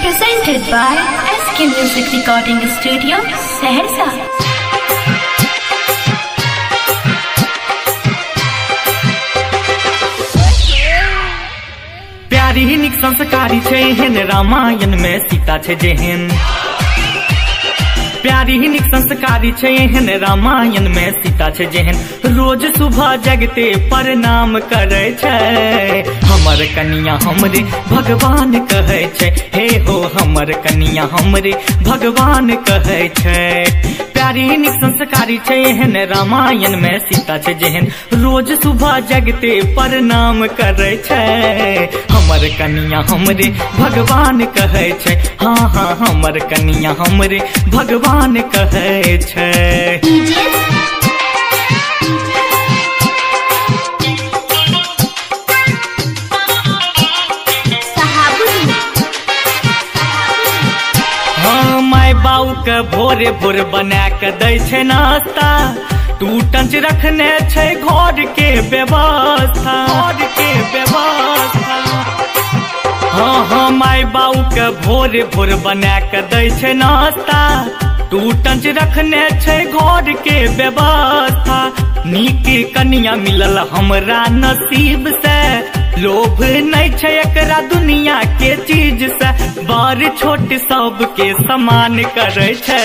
presented by SK Music Recording Studio, Saharsa. प्यारी निक संस्कारी छे हेन रामायण में सीता छे जेहन। प्यारी निक संस्कारी छे हेन रामायण में सीता छे जेहन। रोज सुबह जगते प्रणाम करे छे। हमर कनिया हमरे भगवान कहे छे। हे हो हमर कनिया हमरे भगवान कहे छे। प्यारी निक संस्कारी छे हेन रामायण में सीता छे जेहन। रोज सुबह जगते प्रणाम करे छे। हमर कनिया हमरे भगवान कहे छे। हाँ हाँ हमर कनिया हमरे भगवान कहे छे। हाँ माय बाऊ के भोरे भोर बना के दै छे नाश्ता। टूटंच रखने छे घर के व्यवस्था। घर के व्यवस्था हाँ हाँ माय बाऊ के भोरे भोर बना के दै छे नाश्ता। टूटंच रखने छे घर के व्यवस्था। नीक कन्या मिलल हमरा नसीब से। लोभ नहीं छे एकरा दुनिया के चीज से। बड़ छोट सबके समान करे छे।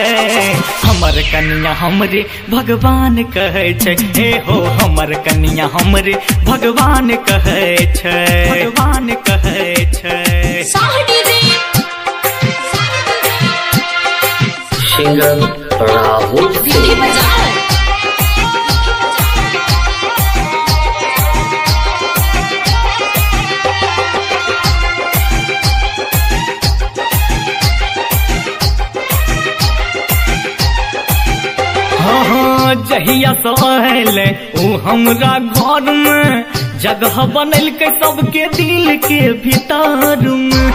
हमर कन्या हमरे भगवान कहे छे। हे हो हमर कन्या हमरे भगवान कहे छे। भगवान कहे छे। सिंगर राहुल जहिया सहले ऊ हमरा घर में जगह बनल के सबके दिल के भीतर में।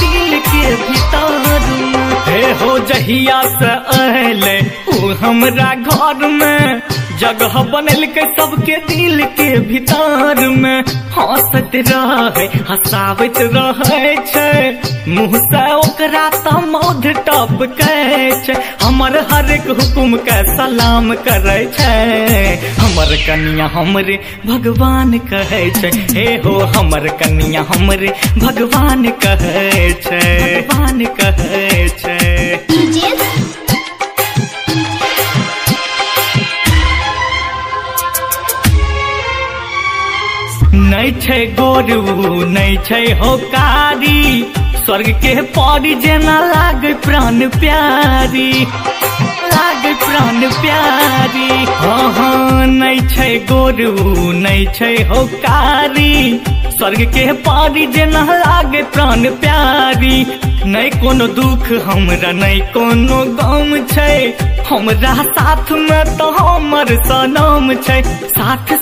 दिल के भीतर में हे हो जहिया से अहले ऊ हमरा घर में जगह बनल के सबके दिल के भीतर में। हंसत रहे हंसावत रहे छे। मुँह से ओकरा त मौध टपकै छे। हमर हर एक हुकुम के सलाम करे छे। हमर कन्या हमरे भगवान कहे छे। हे हो हमर कन्या हमरे भगवान कहे छे। भगवान कहे छे। नहीं छे गोरू नहीं छे हो कारी। स्वर्ग के परी जेना लागे प्राण प्यारी। लागे प्राण प्यारी हाँ हाँ नहीं छे गोरू नहीं छे हो कारी। स्वर्ग के परी जेना लागे प्राण प्यारी। नहीं कोनो दुख हमरा नहीं कोनो गम छे। हमरा साथ में तो हमर सनम छे। साथ